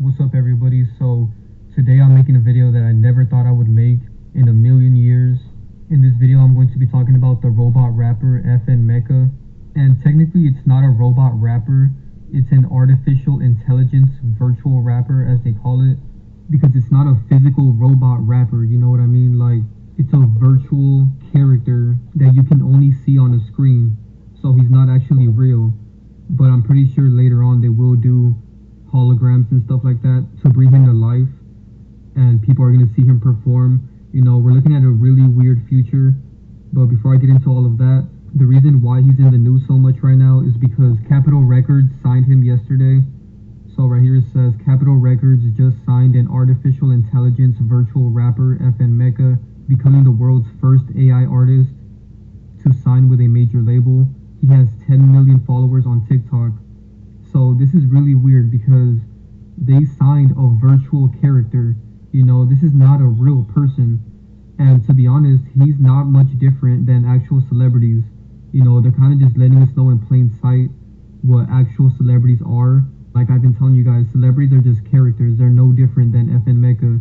What's up, everybody? So today I'm making a video that I never thought I would make in a million years. In this video I'm going to be talking about the robot rapper FN Meka. And technically it's not a robot rapper, it's an artificial intelligence virtual rapper, as they call it, because it's not a physical robot rapper, you know what I mean? Like, it's a virtual character that you can only see on a screen, so he's not actually real. But I'm pretty sure later on they will do holograms and stuff like that to bring him to life, and people are going to see him perform. We're looking at a really weird future. But before I get into all of that, the reason why he's in the news so much right now is because Capitol Records signed him yesterday. So right here it says Capitol Records just signed an artificial intelligence virtual rapper FN Meka, becoming the world's first AI artist to sign with a major label. He has 10 million followers on TikTok. So this is really weird because they signed a virtual character. This is not a real person. And to be honest, he's not much different than actual celebrities. They're kind of just letting us know in plain sight what actual celebrities are. Like I've been telling you guys, celebrities are just characters. They're no different than FN Meka.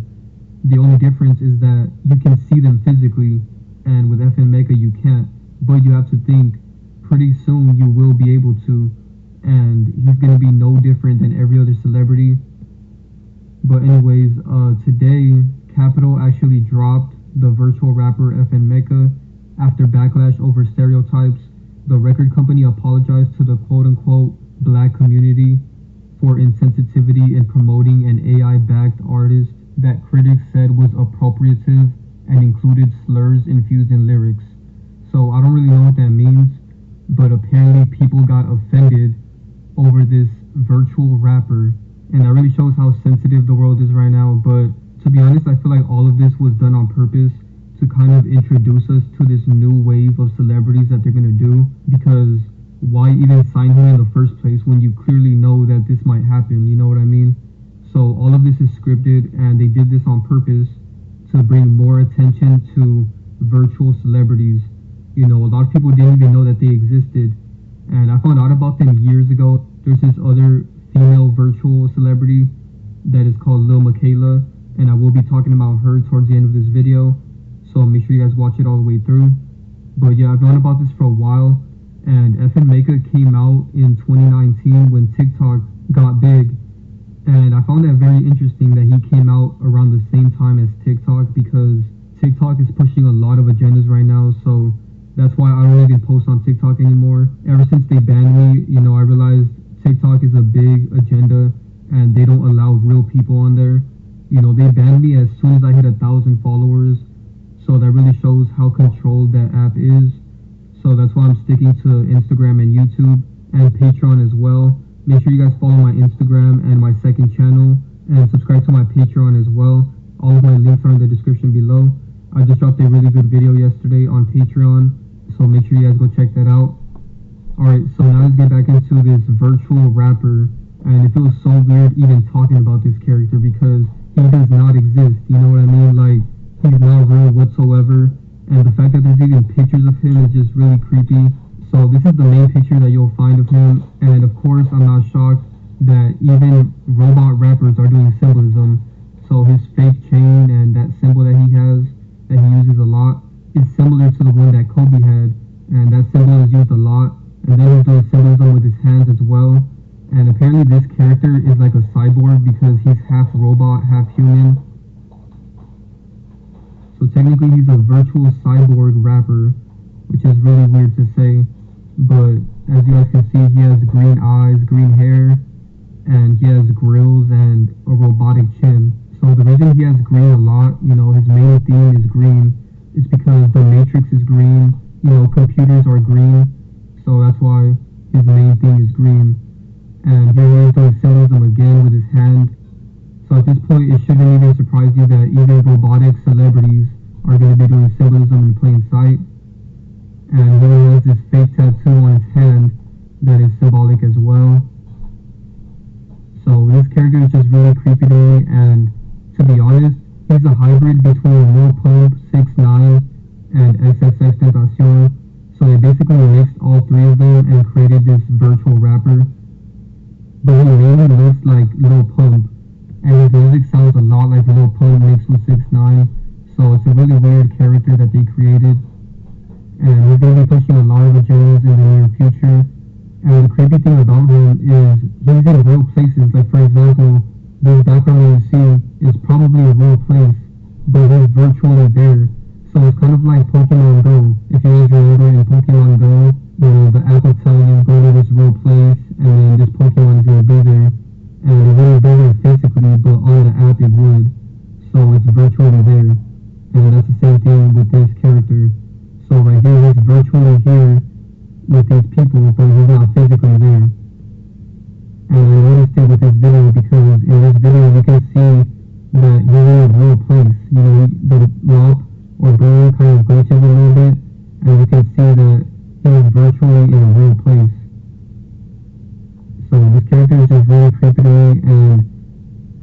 The only difference is that you can see them physically, and with FN Meka you can't. But you have to think, pretty soon you will be able to. And he's going to be no different than every other celebrity. But anyways, today Capitol actually dropped the virtual rapper FN Meka after backlash over stereotypes. The record company apologized to the quote-unquote black community for insensitivity in promoting an AI-backed artist that critics said was appropriative and included slurs infused in lyrics. So I don't really know what that means, but apparently people got offended over this virtual rapper, and that really shows how sensitive the world is right now. But to be honest, I feel like all of this was done on purpose to kind of introduce us to this new wave of celebrities that they're going to do, because why even sign him in the first place when you clearly know that this might happen, you know what I mean? So all of this is scripted, and they did this on purpose to bring more attention to virtual celebrities. A lot of people didn't even know that they existed, and I found out about them years ago. There's this other female virtual celebrity that is called Miquela, and I will be talking about her towards the end of this video, so make sure you guys watch it all the way through. But yeah, I've known about this for a while, and FN Meka came out in 2019 when TikTok got big, and I found that very interesting that he came out around the same time as TikTok, because TikTok is pushing a lot of agendas right now. So that's why I don't even post on TikTok anymore. Ever since they banned me, I realized TikTok is a big agenda and they don't allow real people on there. They banned me as soon as I hit 1,000 followers. So that really shows how controlled that app is. So that's why I'm sticking to Instagram and YouTube and Patreon as well. Make sure you guys follow my Instagram and my second channel, and subscribe to my Patreon as well. All of my links are in the description below. I just dropped a really good video yesterday on Patreon, so make sure you guys go check that out. Alright, so now let's get back into this virtual rapper, and it feels so weird even talking about this character because he does not exist, you know what I mean? Like, he's not real whatsoever, and the fact that there's even pictures of him is just really creepy. So this is the main picture that you'll find of him, and of course I'm not shocked that even robot rappers are doing symbolism. So his fake chain and that symbol that he has, that he uses a lot, is similar to the one that Kobe had, and that symbol is used a lot. And then he's doing symbolism with his hands as well. And apparently this character is like a cyborg because he's half robot, half human. So technically he's a virtual cyborg rapper, which is really weird to say. But as you guys can see, he has green eyes, green hair, and he has grills and a robotic chin. So the reason he has green a lot, his main theme is green, is because the Matrix is green, computers are green. So that's why his main thing is green. And here he is doing symbolism again with his hand. So at this point, it shouldn't even surprise you that even robotic celebrities are going to be doing symbolism in plain sight. And here he has this fake tattoo on his hand that is symbolic as well. So this character is just really creepy to me, and to be honest, he's a hybrid between Lil Pump, 6ix9ine, and XXXTentacion. So they basically mixed all three of them and created this virtual rapper. But he mainly looks like Lil Pump. his music sounds a lot like Lil Pump mixed with 6ix9ine. So it's a really weird character that they created. And he's going to be pushing a lot of agendas in the near future. And the creepy thing about him is he's in real places. Like, for example, this background that you see is probably a real place, but he's virtually there. So it's kind of like Pokemon Go. If you guys remember in Pokemon Go, the app will tell you go to this real place, and then this Pokemon is going to be there. And it wouldn't be there physically, but on the app it would. So it's virtually there. And that's the same thing with this character. So right here, he's virtually here with these people, but he's not physically there. And I noticed it with this video because in this video you can see that he's in a real place. The rock or bird kind of glitches a little bit, and you can see that he's virtually in a real place. So this character is just really creepy to me, and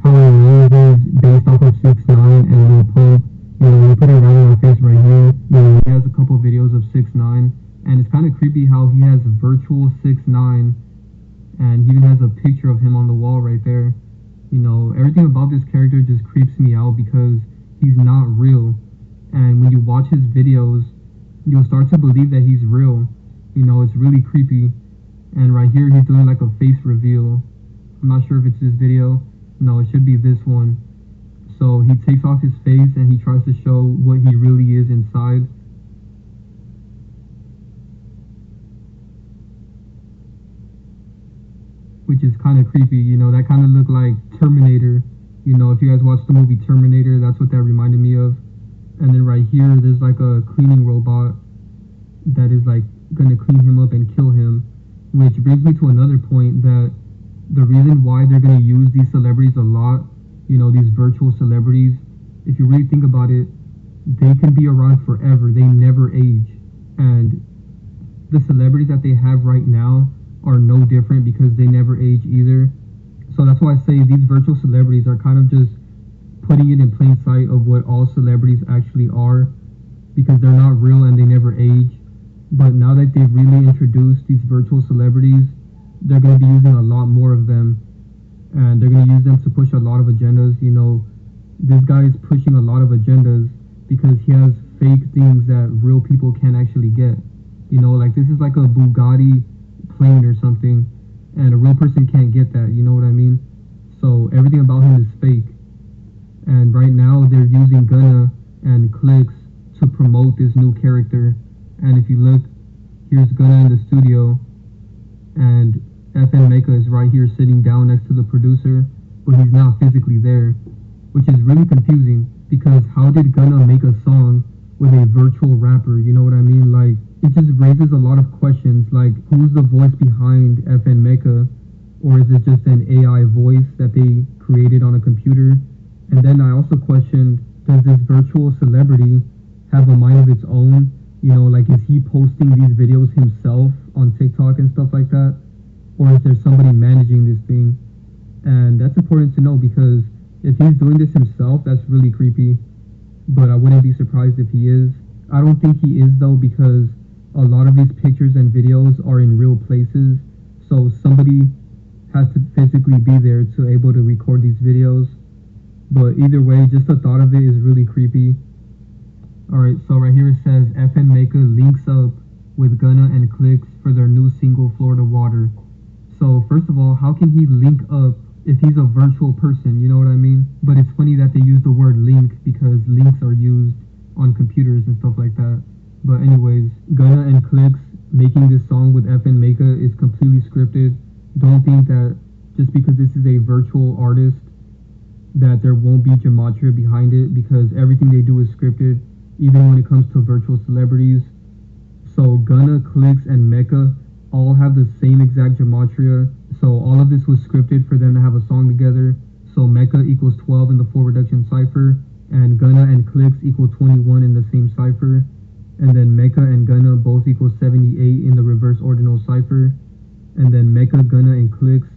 how ironic it is based off of 6ix9ine and Lil Pump. We put it right in our face right here. He has a couple videos of 6ix9ine, and it's kind of creepy how he has virtual 6ix9ine, and he even has a picture of him on the wall right there. Everything about this character just creeps me out because he's not real. And when you watch his videos, you'll start to believe that he's real. It's really creepy. And right here, he's doing like a face reveal. I'm not sure if it's this video. No, it should be this one. So he takes off his face and he tries to show what he really is inside. Which is kind of creepy, that kind of looked like Terminator. If you guys watched the movie Terminator, that's what that reminded me of. And then right here, there's like a cleaning robot that is like gonna clean him up and kill him. Which brings me to another point, that the reason why they're gonna use these celebrities a lot, these virtual celebrities, if you really think about it, they can be around forever. They never age. And the celebrities that they have right now are no different because they never age either. So that's why I say these virtual celebrities are kind of just putting it in plain sight of what all celebrities actually are, because they're not real and they never age. But now that they've really introduced these virtual celebrities, they're going to be using a lot more of them, and they're going to use them to push a lot of agendas. This guy is pushing a lot of agendas because he has fake things that real people can't actually get. Like this is like a Bugatti plane or something, and a real person can't get that, you know what I mean? So everything about him is fake. And right now they're using Gunna and Clicks to promote this new character. And if you look, here's Gunna in the studio, and FN Meka is right here sitting down next to the producer, but he's not physically there, which is really confusing, because how did Gunna make a song with a virtual rapper? You know what I mean? Like, it just raises a lot of questions, like who's the voice behind FN Meka, or is it just an AI voice that they created on a computer? And then I also questioned, does this virtual celebrity have a mind of its own? Like, is he posting these videos himself on TikTok and stuff like that? Or is there somebody managing this thing? And that's important to know, because if he's doing this himself, that's really creepy. But I wouldn't be surprised if he is. I don't think he is, though, because a lot of these pictures and videos are in real places. So somebody has to physically be there to able to record these videos. But either way, just the thought of it is really creepy. Alright, so right here it says FN Meka links up with Gunna and Clicks for their new single Florida Water. So first of all, how can he link up if he's a virtual person, you know what I mean? But it's funny that they use the word link, because links are used on computers and stuff like that. But anyways, Gunna and Clicks making this song with FN Meka is completely scripted. Don't think that just because this is a virtual artist that there won't be gematria behind it, because everything they do is scripted, even when it comes to virtual celebrities. So Gunna, Clicks, and Meka all have the same exact gematria. So all of this was scripted for them to have a song together. So Meka equals 12 in the 4 reduction cipher, and Gunna and Clicks equal 21 in the same cipher. And then Meka and Gunna both equal 78 in the reverse ordinal cipher. And then Meka, Gunna, and Clicks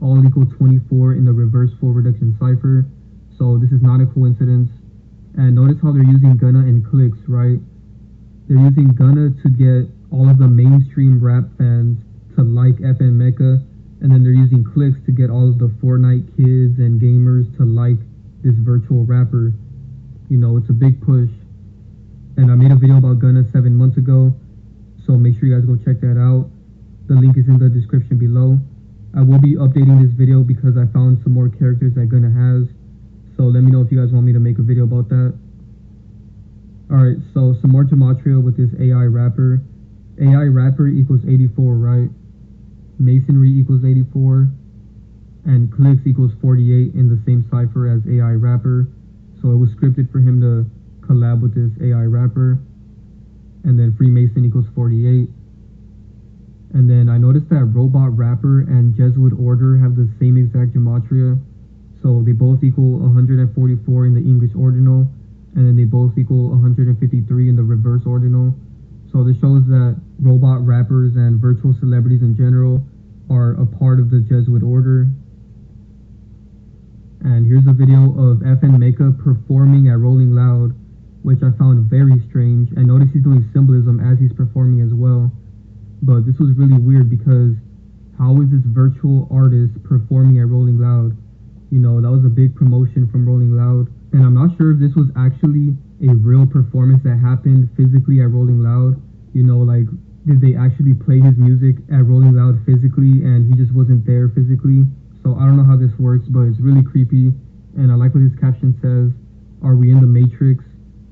all equal 24 in the reverse 4 reduction cipher. So this is not a coincidence. And notice how they're using Gunna and Clicks, right? They're using Gunna to get all of the mainstream rap fans to like FN Meka, and then they're using clicks to get all of the Fortnite kids and gamers to like this virtual rapper. It's a big push. And I made a video about Gunna 7 months ago, so make sure you guys go check that out. The link is in the description below. I will be updating this video because I found some more characters that Gunna has, so let me know if you guys want me to make a video about that. Alright, so some more gematria with this AI rapper. AI rapper equals 84, right? Masonry equals 84, and clicks equals 48 in the same cipher as AI rapper. So it was scripted for him to collab with this AI rapper. And then Freemason equals 48. And then I noticed that Robot Rapper and Jesuit Order have the same exact gematria. So they both equal 144 in the English ordinal, and then they both equal 153 in the reverse ordinal. So this shows that robot rappers and virtual celebrities in general are a part of the Jesuit order. And here's a video of Meka performing at Rolling Loud, which I found very strange. And notice he's doing symbolism as he's performing as well. But this was really weird because how is this virtual artist performing at Rolling Loud? That was a big promotion from Rolling Loud. And I'm not sure if this was actually a real performance that happened physically at Rolling Loud. Like, did they actually play his music at Rolling Loud physically and he just wasn't there physically? So I don't know how this works, but it's really creepy. And I like what his caption says. Are we in the Matrix?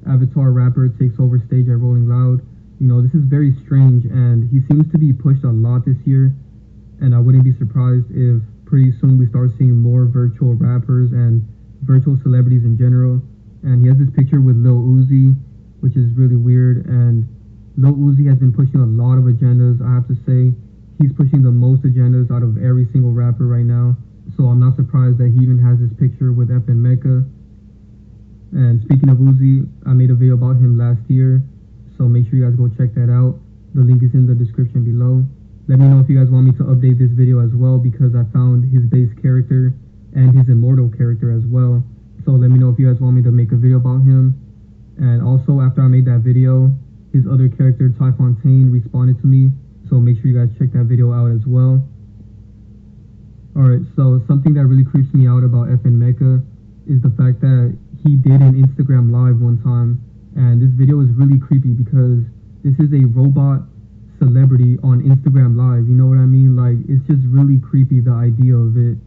Avatar rapper takes over stage at Rolling Loud. This is very strange, and he seems to be pushed a lot this year. And I wouldn't be surprised if pretty soon we start seeing more virtual rappers and virtual celebrities in general. And he has this picture with Lil Uzi, which is really weird. And Lil Uzi has been pushing a lot of agendas, I have to say. He's pushing the most agendas out of every single rapper right now. So I'm not surprised that he even has this picture with Meka. And speaking of Uzi, I made a video about him last year, so make sure you guys go check that out. The link is in the description below. Let me know if you guys want me to update this video as well, because I found his base character and his immortal character as well. So let me know if you guys want me to make a video about him. And also, after I made that video, his other character, Ty Fontaine, responded to me, so make sure you guys check that video out as well. Alright, so something that really creeps me out about Meka is the fact that he did an Instagram live one time, and this video is really creepy because this is a robot celebrity on Instagram live, you know what I mean? Like, it's just really creepy, the idea of it.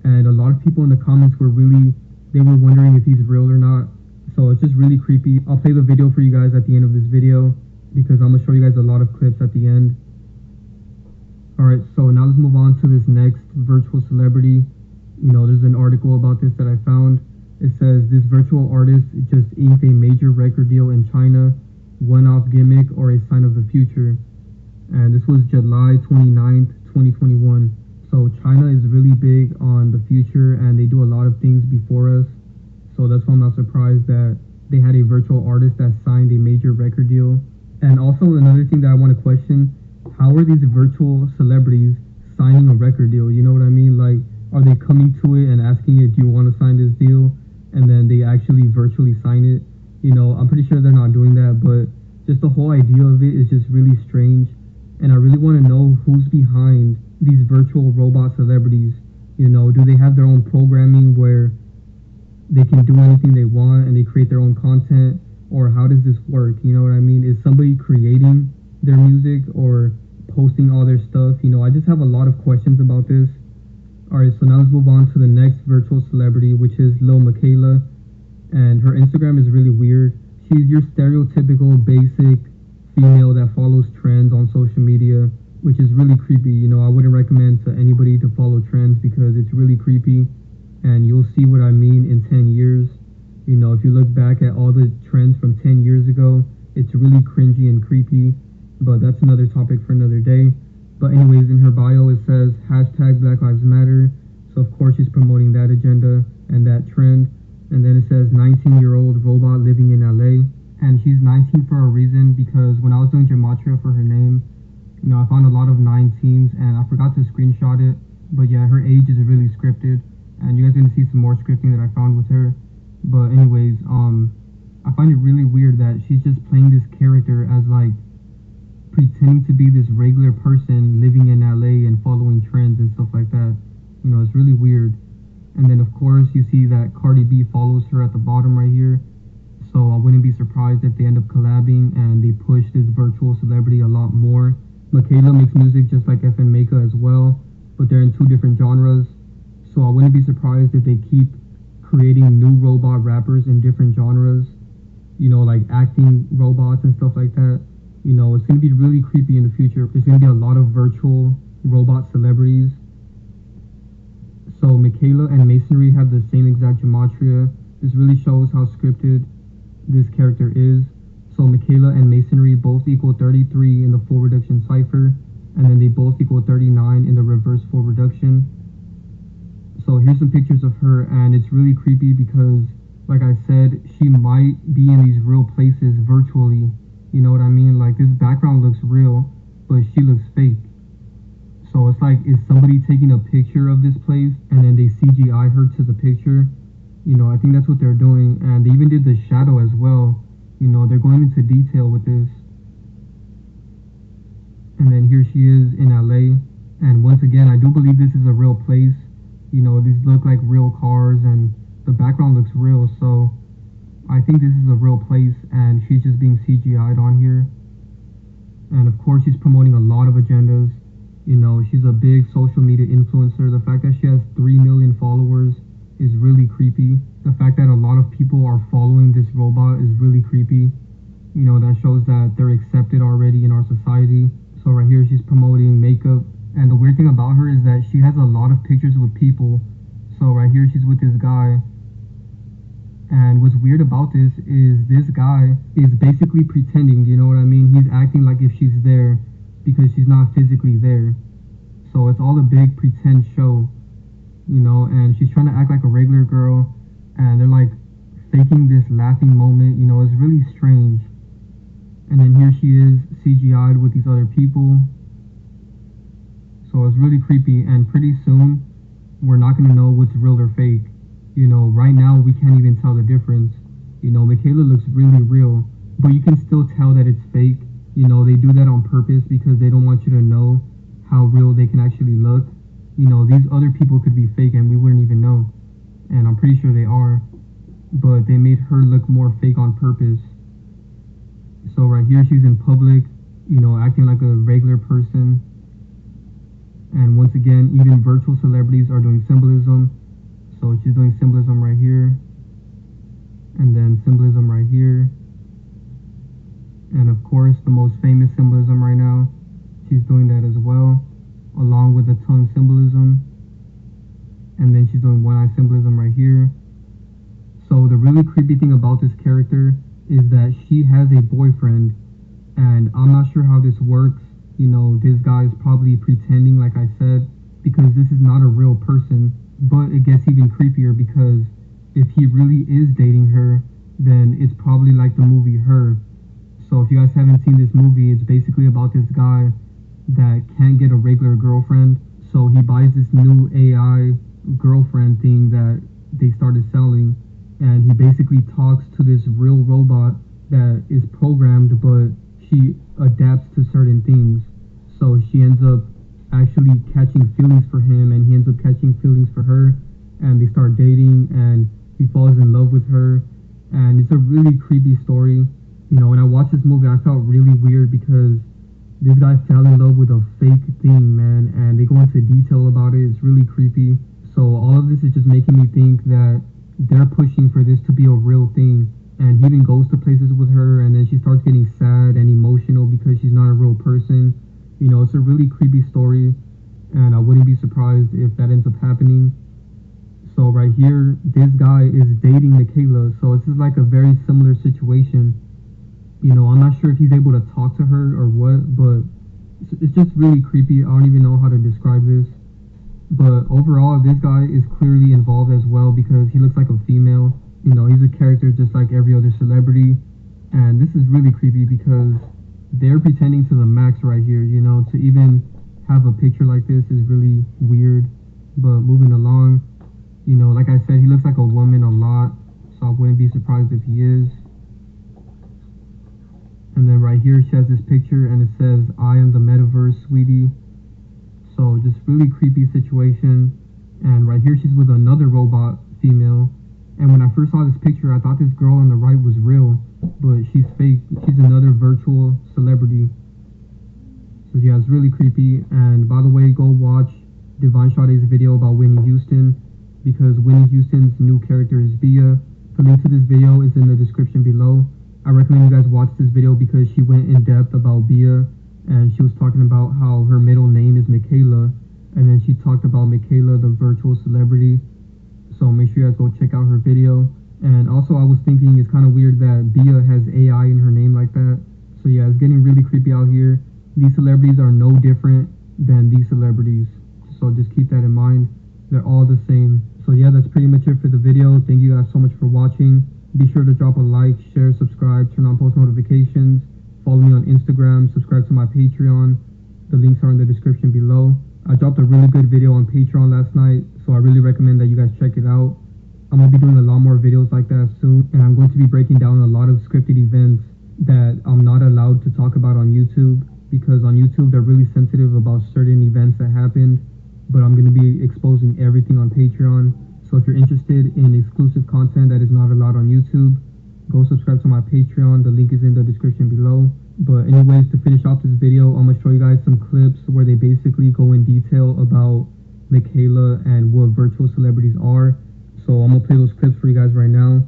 And a lot of people in the comments were wondering if he's real or not. So it's just really creepy. I'll play the video for you guys at the end of this video because I'm gonna show you guys a lot of clips at the end. Alright, so now let's move on to this next virtual celebrity. There's an article about this that I found. It says this virtual artist just inked a major record deal in China, one-off gimmick or a sign of the future. And this was July 29th, 2021. So China is really big on the future and they do a lot of things before us. So that's why I'm not surprised that they had a virtual artist that signed a major record deal. And also another thing that I want to question, how are these virtual celebrities signing a record deal? You know what I mean? Like, are they coming to it and asking it, do you want to sign this deal? And then they actually virtually sign it. I'm pretty sure they're not doing that, but just the whole idea of it is just really strange. And I really want to know who's behind these virtual robot celebrities. Do they have their own programming where they can do anything they want and they create their own content? Or how does this work? You know what I mean? Is somebody creating their music or posting all their stuff? I just have a lot of questions about this. Alright, so now let's move on to the next virtual celebrity, which is Miquela. And her Instagram is really weird. She's your stereotypical basic female that follows trends on social media, which is really creepy. I wouldn't recommend to anybody to follow trends because it's really creepy. And you'll see what I mean in 10 years. If you look back at all the trends from 10 years ago, it's really cringy and creepy. But that's another topic for another day. But anyways, in her bio it says hashtag Black Lives Matter. So of course she's promoting that agenda and that trend. And then it says 19-year-old robot living in LA. And she's 19 for a reason, because when I was doing gematria for her name, I found a lot of 19s and I forgot to screenshot it. But yeah, her age is really scripted. And you guys are going to see some more scripting that I found with her. But anyways, I find it really weird that she's just playing this character as like pretending to be this regular person living in LA and following trends and stuff like that. It's really weird. And then of course you see that Cardi B follows her at the bottom right here. So I wouldn't be surprised if they end up collabing and they push this virtual celebrity a lot more. Miquela makes music just like FN Meka as well, but they're in two different genres. So I wouldn't be surprised if they keep creating new robot rappers in different genres, like acting robots and stuff like that. It's going to be really creepy in the future. There's going to be a lot of virtual robot celebrities. So Miquela and Masonry have the same exact gematria. This really shows how scripted this character is. So Miquela and Masonry both equal 33 in the full reduction cipher, and then they both equal 39 in the reverse full reduction. So here's some pictures of her, and it's really creepy because, like I said, she might be in these real places virtually. You know what I mean? Like, this background looks real, but she looks fake. So it's like, is somebody taking a picture of this place and then they CGI her to the picture? I think that's what they're doing. And they even did the shadow as well. They're going into detail with this. And then here she is in LA. And once again, I do believe this is a real place. These look like real cars and the background looks real. So I think this is a real place and she's just being CGI'd on here. And of course, she's promoting a lot of agendas. She's a big social media influencer. The fact that she has 3 million followers is really creepy. The fact that a lot of people are following this robot is really creepy. That shows that they're accepted already in our society. So right here, she's promoting makeup. And the weird thing about her is that she has a lot of pictures with people. So right here, she's with this guy. And what's weird about this guy is basically pretending, you know what I mean? He's acting like if she's there because she's not physically there. So it's all a big pretend show, and she's trying to act like a regular girl, and they're like faking this laughing moment, it's really strange. And then here she is CGI'd with these other people. So it's really creepy, and pretty soon we're not going to know what's real or fake. Right now we can't even tell the difference. Miquela looks really real, but you can still tell that it's fake. They do that on purpose because they don't want you to know how real they can actually look. These other people could be fake and we wouldn't even know. And I'm pretty sure they are, but they made her look more fake on purpose. So right here she's in public, acting like a regular person. And once again, even virtual celebrities are doing symbolism. So she's doing symbolism right here, and then symbolism right here. And of course, the most famous symbolism right now, she's doing that as well, along with the tongue symbolism. And then she's doing one eye symbolism right here. So the really creepy thing about this character is that she has a boyfriend, and I'm not sure how this works. This guy's probably pretending, like I said, because this is not a real person. But it gets even creepier because if he really is dating her, then it's probably like the movie Her. So if you guys haven't seen this movie, it's basically about this guy that can't get a regular girlfriend. So he buys this new AI girlfriend thing that they started selling. And he basically talks to this real robot that is programmed, but she adapts to certain things. So she ends up actually catching feelings for him, and he ends up catching feelings for her, and they start dating, and he falls in love with her. And it's a really creepy story. When I watched this movie, I felt really weird because this guy fell in love with a fake thing, man, and they go into detail about it. It's really creepy. So all of this is just making me think that they're pushing for this to be a real thing. And he even goes to places with her, and then she starts getting sad and emotional because she's not a real person. It's a really creepy story, and I wouldn't be surprised if that ends up happening. So right here, this guy is dating Miquela, so this is like a very similar situation. I'm not sure if he's able to talk to her or what, but it's just really creepy. I don't even know how to describe this. But overall, this guy is clearly involved as well because he looks like a female. He's a character just like every other celebrity. And this is really creepy because they're pretending to the max right here. To even have a picture like this is really weird. But moving along, like I said, he looks like a woman a lot, so I wouldn't be surprised if he is. And then right here she has this picture and it says, "I am the metaverse, sweetie." So just really creepy situation. And right here she's with another robot female. And when I first saw this picture, I thought this girl on the right was real, but she's fake. She's another virtual celebrity. So yeah, it's really creepy. And by the way, go watch Divine Sade's video about Whitney Houston, because Whitney Houston's new character is Bia. The link to this video is in the description below. I recommend you guys watch this video because she went in depth about Bia, and she was talking about how her middle name is Miquela, and then she talked about Miquela, the virtual celebrity. So make sure you guys go check out her video. And also I was thinking it's kind of weird that Bia has AI in her name like that. So yeah, it's getting really creepy out here. These celebrities are no different than these celebrities. So just keep that in mind. They're all the same. So yeah, that's pretty much it for the video. Thank you guys so much for watching. Be sure to drop a like, share, subscribe, turn on post notifications. Follow me on Instagram, subscribe to my Patreon. The links are in the description below. I dropped a really good video on Patreon last night, so I really recommend that you guys check it out. I'm going to be doing a lot more videos like that soon, and I'm going to be breaking down a lot of scripted events that I'm not allowed to talk about on YouTube, because on YouTube they're really sensitive about certain events that happened, but I'm going to be exposing everything on Patreon. So if you're interested in exclusive content that is not allowed on YouTube, go subscribe to my Patreon. The link is in the description below. But anyways, to finish off this video, I'm going to show you guys some clips where they basically go in detail about Miquela and what virtual celebrities are. So I'm going to play those clips for you guys right now,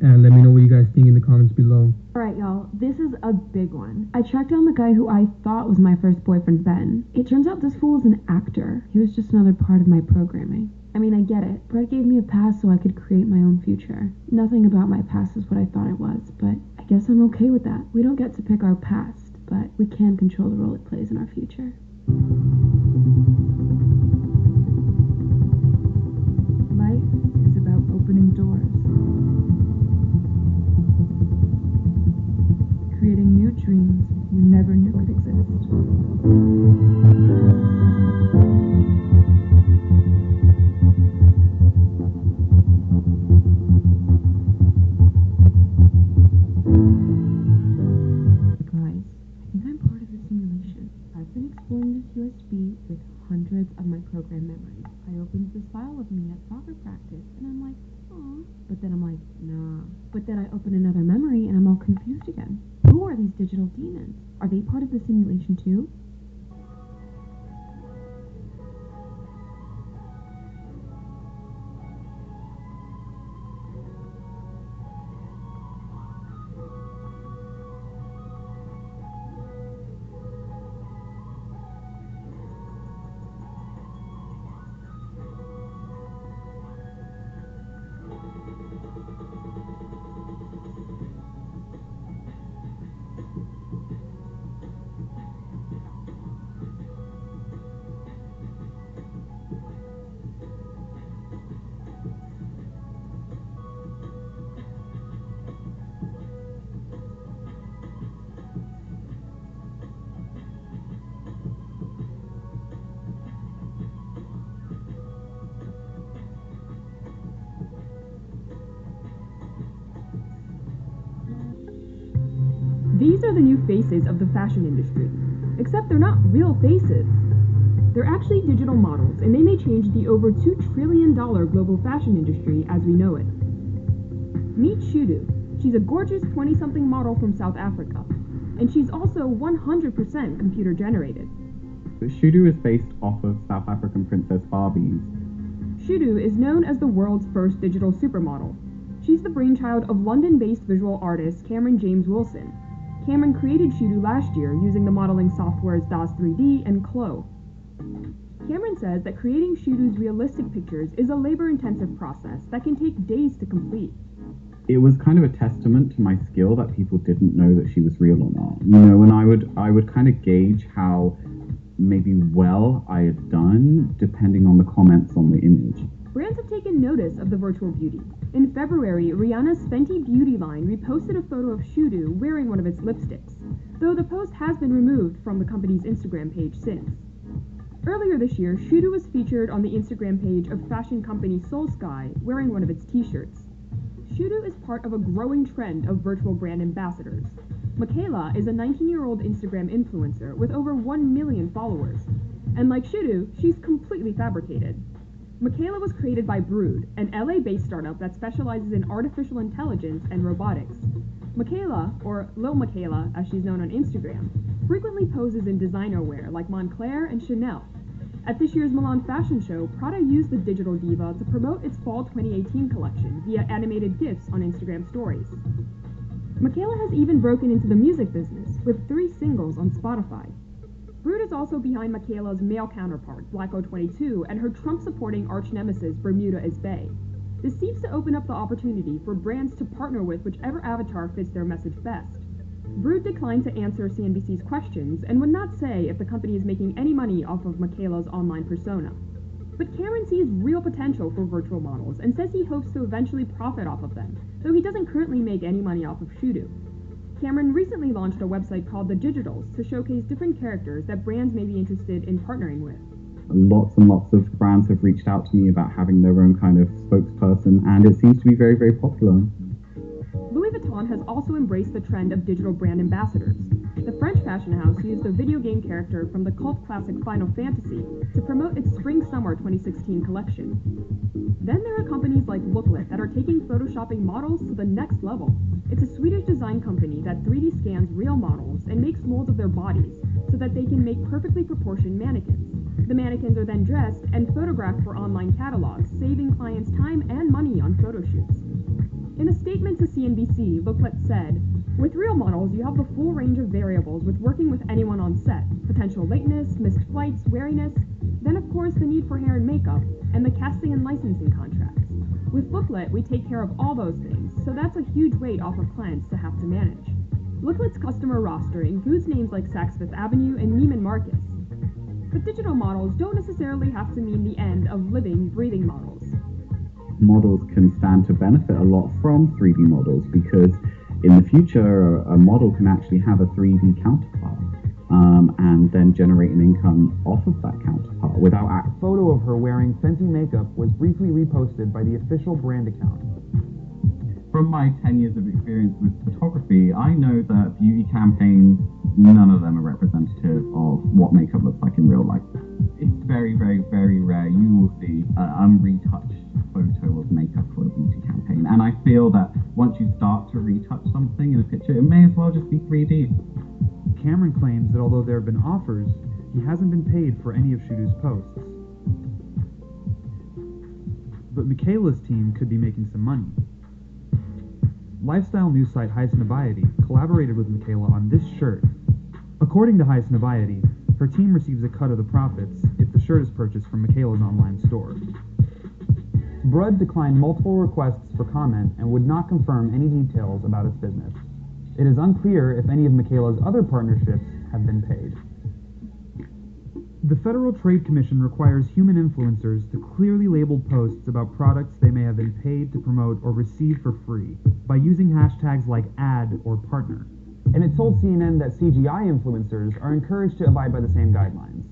and let me know what you guys think in the comments below. Alright y'all, this is a big one. I tracked down the guy who I thought was my first boyfriend, Ben. It turns out this fool is an actor. He was just another part of my programming. I mean, I get it. Brett gave me a pass so I could create my own future. Nothing about my past is what I thought it was, but I guess I'm okay with that. We don't get to pick our past, but we can control the role it plays in our future. Life is about opening doors. Creating new dreams you never knew could exist. Guys, I think I'm part of the simulation. I've been exploring this USB with hundreds of my program memories. I opened this file of me at soccer practice and I'm like, aw. But then I'm like, nah. But then I open another memory and I'm all confused again. Who are these digital demons? Are they part of the simulation too? These are the new faces of the fashion industry, except they're not real faces. They're actually digital models, and they may change the over $2 trillion global fashion industry as we know it. Meet Shudu. She's a gorgeous 20-something model from South Africa, and she's also 100% computer generated. Shudu is based off of South African Princess Barbies. Shudu is known as the world's first digital supermodel. She's the brainchild of London-based visual artist Cameron James Wilson. Cameron created Shudu last year using the modeling softwares DOS 3D and Clo. Cameron says that creating Shudu's realistic pictures is a labor-intensive process that can take days to complete. It was kind of a testament to my skill that people didn't know that she was real or not. You know, and I would kind of gauge how maybe well I had done depending on the comments on the image. Brands have taken notice of the virtual beauty. In February, Rihanna's Fenty Beauty line reposted a photo of Shudu wearing one of its lipsticks, though the post has been removed from the company's Instagram page since. Earlier this year, Shudu was featured on the Instagram page of fashion company Soul Sky wearing one of its t-shirts. Shudu is part of a growing trend of virtual brand ambassadors. Miquela is a 19-year-old Instagram influencer with over 1 million followers. And like Shudu, she's completely fabricated. Miquela was created by Brood, an LA-based startup that specializes in artificial intelligence and robotics. Miquela, or Lil Miquela as she's known on Instagram, frequently poses in designer wear like Moncler and Chanel. At this year's Milan fashion show, Prada used the digital diva to promote its fall 2018 collection via animated GIFs on Instagram stories. Miquela has even broken into the music business, with 3 singles on Spotify. Brood is also behind Miquela's male counterpart, Blacko22, and her Trump-supporting arch-nemesis, Bermuda is Bay. This seems to open up the opportunity for brands to partner with whichever avatar fits their message best. Brood declined to answer CNBC's questions and would not say if the company is making any money off of Miquela's online persona. But Cameron sees real potential for virtual models and says he hopes to eventually profit off of them, though he doesn't currently make any money off of Shudu. Cameron recently launched a website called The Digitals to showcase different characters that brands may be interested in partnering with. Lots and lots of brands have reached out to me about having their own kind of spokesperson, and it seems to be very, very popular. Louis Vuitton has also embraced the trend of digital brand ambassadors. The French fashion house used a video game character from the cult classic Final Fantasy to promote its Spring-Summer 2016 collection. Then there are companies like Looklet that are taking photoshopping models to the next level. It's a Swedish design company that 3D scans real models and makes molds of their bodies so that they can make perfectly proportioned mannequins. The mannequins are then dressed and photographed for online catalogs, saving clients time and money on photo shoots. In a statement to CNBC, Looklet said, "With real models, you have the full range of variables with working with anyone on set, potential lateness, missed flights, wariness, then of course the need for hair and makeup, and the casting and licensing contracts. With Looklet, we take care of all those things, so that's a huge weight off of clients to have to manage." Looklet's customer roster includes names like Saks Fifth Avenue and Neiman Marcus. But digital models don't necessarily have to mean the end of living, breathing models. Models can stand to benefit a lot from 3D models because in the future a model can actually have a 3D counterpart and then generate an income off of that counterpart without A photo of her wearing Fenty makeup was briefly reposted by the official brand account. From my 10 years of experience with photography, I know that beauty campaigns, none of them are representative of what makeup looks like in real life. It's very, very, very rare you will see an unretouched photo of makeup for a beauty campaign. And I feel that once you start to retouch something in a picture, it may as well just be 3D. Cameron claims that although there have been offers, he hasn't been paid for any of Shudu's posts. But Miquela's team could be making some money. Lifestyle news site Highsnobiety collaborated with Miquela on this shirt. According to Highsnobiety, her team receives a cut of the profits if the shirt is purchased from Miquela's online store. Brud declined multiple requests for comment and would not confirm any details about its business. It is unclear if any of Miquela's other partnerships have been paid. The Federal Trade Commission requires human influencers to clearly label posts about products they may have been paid to promote or receive for free by using hashtags like ad or partner. And it told CNN that CGI influencers are encouraged to abide by the same guidelines.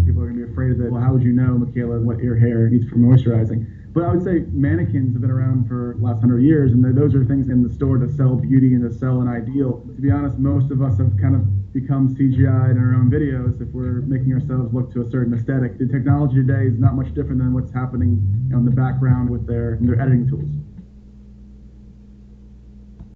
People are going to be afraid of it. Well, how would you know, Miquela, what your hair needs for moisturizing? But I would say mannequins have been around for the last 100 years, and those are things in the store to sell beauty and to sell an ideal. To be honest, most of us have kind of become CGI'd in our own videos if we're making ourselves look to a certain aesthetic. The technology today is not much different than what's happening in the background with their editing tools.